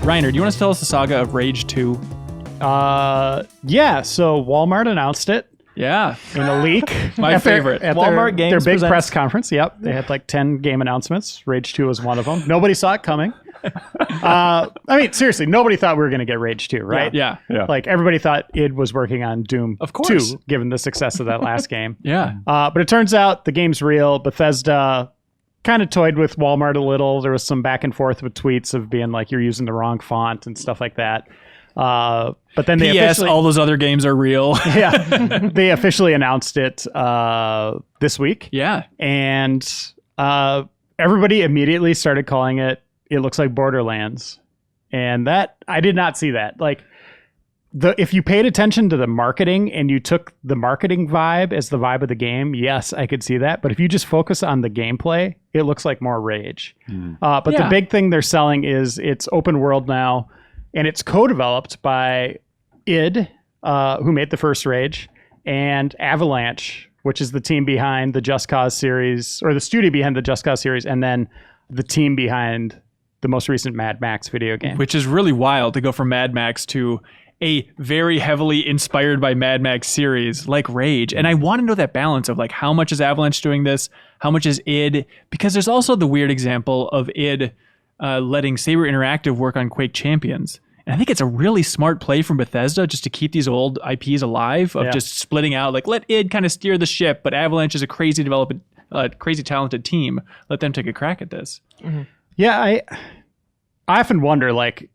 Reiner, do you want to tell us the saga of Rage 2? Yeah, so Walmart announced it. Yeah. In a leak. My favorite. At Walmart Games their big presents. press conference. Yep. They had like 10 game announcements. Rage 2 was one of them. Nobody saw it coming. I mean, seriously, nobody thought we were going to get Rage 2, right? Yeah. Like everybody thought id was working on Doom Of course. 2, given the success of that last game. Yeah. But it turns out the game's real. Bethesda kind of toyed with Walmart a little. There was some back and forth with tweets of being like, you're using the wrong font and stuff like that. But then they P.S. officially, all those other games are real. yeah, they officially announced it this week. Yeah. And everybody immediately started calling it, it looks like Borderlands. And that, I did not see that. Like, if you paid attention to the marketing and you took the marketing vibe as the vibe of the game, yes, I could see that. But if you just focus on the gameplay, it looks like more Rage. But the big thing they're selling is it's open world now, and it's co-developed by id, who made the first Rage, and Avalanche, which is the team behind the Just Cause series, or the studio behind the Just Cause series, and then the team behind the most recent Mad Max video game. Which is really wild to go from Mad Max to a very heavily inspired by Mad Max series like Rage. And I want to know that balance of like, how much is Avalanche doing this? How much is id? Because there's also the weird example of id letting Saber Interactive work on Quake Champions. And I think it's a really smart play from Bethesda just to keep these old IPs alive of just splitting out, like let id kind of steer the ship, but Avalanche is a crazy crazy talented team. Let them take a crack at this. Mm-hmm. Yeah, I often wonder, like,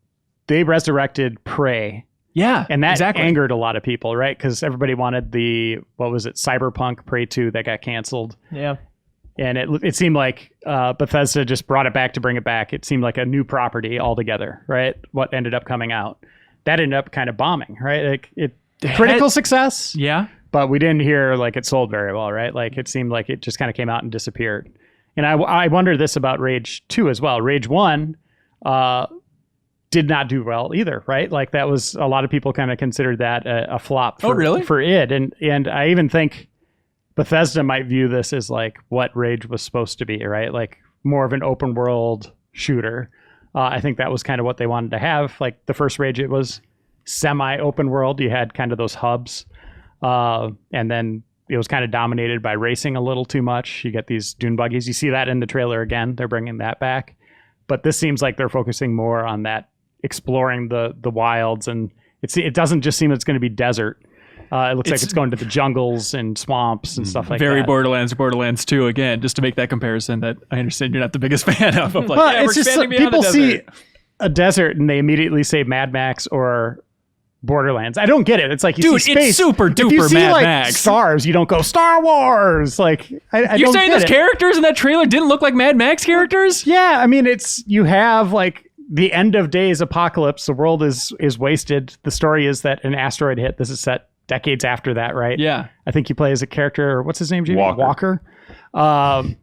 they resurrected Prey. Yeah, And that exactly. angered a lot of people, right? Because everybody wanted Cyberpunk Prey 2 that got canceled. Yeah. And it seemed like Bethesda just brought it back to bring it back. It seemed like a new property altogether, right? What ended up coming out. That ended up kind of bombing, right? Like critical success. Yeah. But we didn't hear like it sold very well, right? Like it seemed like it just kind of came out and disappeared. And I wonder this about Rage 2 as well. Rage 1 did not do well either, right? Like that was, a lot of people kind of considered that a flop for id. And I even think Bethesda might view this as like what Rage was supposed to be, right? Like more of an open world shooter. I think that was kind of what they wanted to have. Like the first Rage, it was semi-open world. You had kind of those hubs. And then it was kind of dominated by racing a little too much. You get these dune buggies. You see that in the trailer again. They're bringing that back. But this seems like they're focusing more on that, exploring the wilds. And it doesn't just seem it's going to be desert. It looks like it's going to the jungles and swamps and stuff like that. Very Borderlands 2 again, just to make that comparison that I understand you're not the biggest fan of. Like, well, yeah, it's just people see a desert and they immediately say Mad Max or Borderlands. I don't get it. It's like you see space. It's super duper if you see, Mad like, Max. Stars, you don't go Star Wars. Like I You're don't saying get those it. characters in that trailer didn't look like Mad Max characters? Yeah, I mean, you have like the end of days apocalypse. The world is wasted. The story is that an asteroid hit. This is set decades after that, right? Yeah. I think you play as a character, what's his name, Jamie? Walker.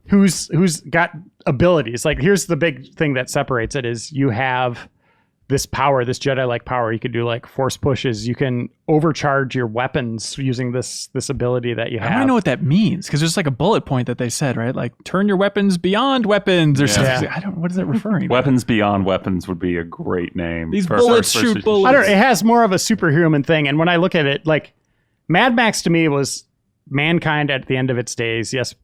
Who's got abilities. Like here's the big thing that separates it is you have this power, this Jedi-like power. You can do like force pushes. You can overcharge your weapons using this ability that you have. I want to know what that means, because there's like a bullet point that they said, right? Like turn your weapons beyond weapons or something. I don't. What is that referring to? Weapons beyond weapons would be a great name. These bullets shoot bullets. I don't know. It has more of a superhuman thing. And when I look at it, like Mad Max to me was mankind at the end of its days. Yes,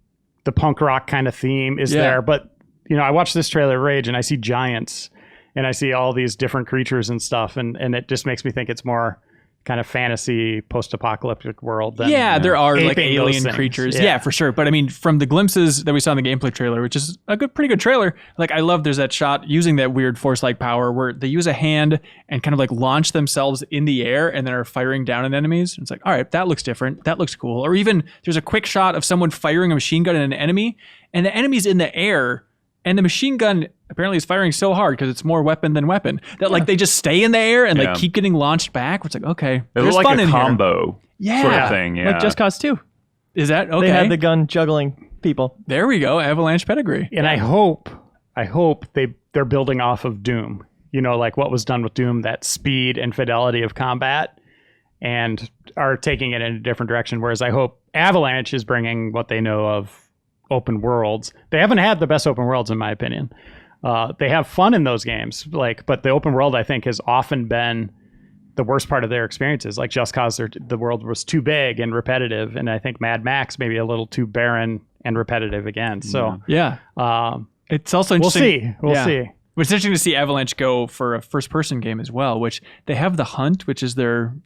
the punk rock kind of theme is there. But, you know, I watched this trailer Rage and I see giants and I see all these different creatures and stuff. And it just makes me think it's more kind of fantasy post-apocalyptic world. Than, there are like aping those alien things. creatures. Yeah, for sure. But I mean, from the glimpses that we saw in the gameplay trailer, which is a pretty good trailer, like I love there's that shot using that weird force-like power where they use a hand and kind of like launch themselves in the air and then are firing down at enemies. It's like, all right, that looks different. That looks cool. Or even there's a quick shot of someone firing a machine gun at an enemy and the enemy's in the air and the machine gun apparently is firing so hard because it's more weapon than weapon that like they just stay in the air and like keep getting launched back. It's like, okay, there's like fun a in combo here. sort of thing. Yeah. Like Just Cause 2. Is that okay? They had the gun juggling people. There we go. Avalanche pedigree. And I hope they're building off of Doom. You know, like what was done with Doom, that speed and fidelity of combat, and are taking it in a different direction. Whereas I hope Avalanche is bringing what they know of open worlds. They haven't had the best open worlds, in my opinion. They have fun in those games, but the open world I think has often been the worst part of their experiences. Like Just Cause, the world was too big and repetitive, and I think Mad Max maybe a little too barren and repetitive again. So yeah, it's also interesting. We'll see. It's interesting to see Avalanche go for a first-person game as well, which they have The Hunt, which is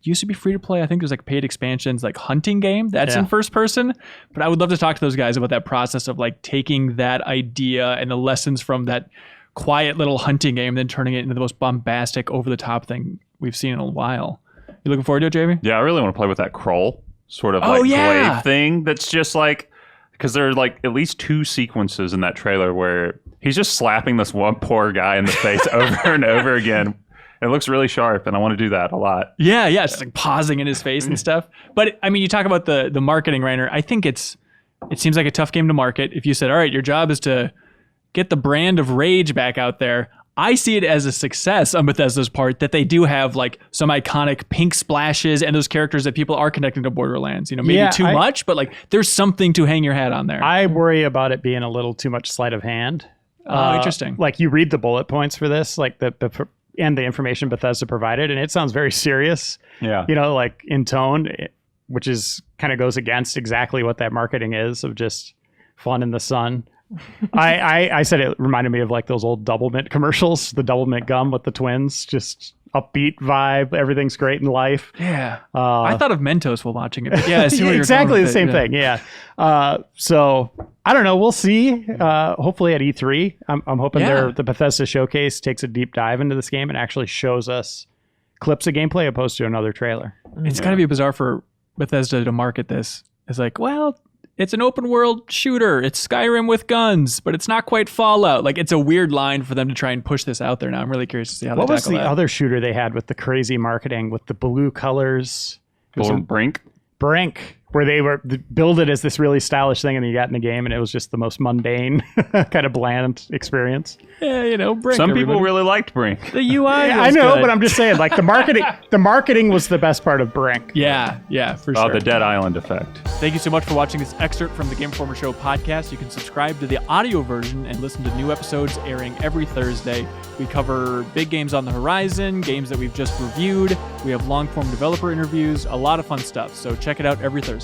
used to be free-to-play. I think there's like paid expansions, like hunting game that's in first-person. But I would love to talk to those guys about that process of like taking that idea and the lessons from that quiet little hunting game, then turning it into the most bombastic, over-the-top thing we've seen in a while. You looking forward to it, Jamie? Yeah, I really want to play with that Kroll sort of glaive thing. That's just like, because there are like at least 2 sequences in that trailer where he's just slapping this one poor guy in the face over and over again. It looks really sharp, and I want to do that a lot. Yeah, it's like pausing in his face and stuff. But I mean, you talk about the marketing, Reiner. I think it seems like a tough game to market. If you said, all right, your job is to get the brand of Rage back out there, I see it as a success on Bethesda's part that they do have like some iconic pink splashes and those characters that people are connecting to Borderlands. Maybe too much, but like there's something to hang your hat on there. I worry about it being a little too much sleight of hand. Interesting. Like you read the bullet points for this, like and the information Bethesda provided, and it sounds very serious. Yeah. Like in tone, which is kind of goes against exactly what that marketing is of just fun in the sun. I said it reminded me of like those old Double Mint commercials, the Double Mint gum with the twins, just upbeat vibe. Everything's great in life. Yeah. I thought of Mentos while watching it. But yeah, I see where exactly you're the same thing. Yeah. So I don't know. We'll see. Hopefully at E3, I'm hoping the Bethesda showcase takes a deep dive into this game and actually shows us clips of gameplay opposed to another trailer. It's got to be bizarre for Bethesda to market this. It's like, well, it's an open world shooter. It's Skyrim with guns, but it's not quite Fallout. Like, it's a weird line for them to try and push this out there now. I'm really curious to see how they tackle that. What was the other shooter they had with the crazy marketing with the blue colors? Brink, where they were build it as this really stylish thing, and then you got in the game, and it was just the most mundane, kind of bland experience. Yeah, Brink. Some people really liked Brink. The UI. I know, but I'm just saying, like the marketing was the best part of Brink. Yeah, for sure. Oh, the Dead Island effect. Thank you so much for watching this excerpt from the Game Informer Show podcast. You can subscribe to the audio version and listen to new episodes airing every Thursday. We cover big games on the horizon, games that we've just reviewed. We have long-form developer interviews, a lot of fun stuff. So check it out every Thursday.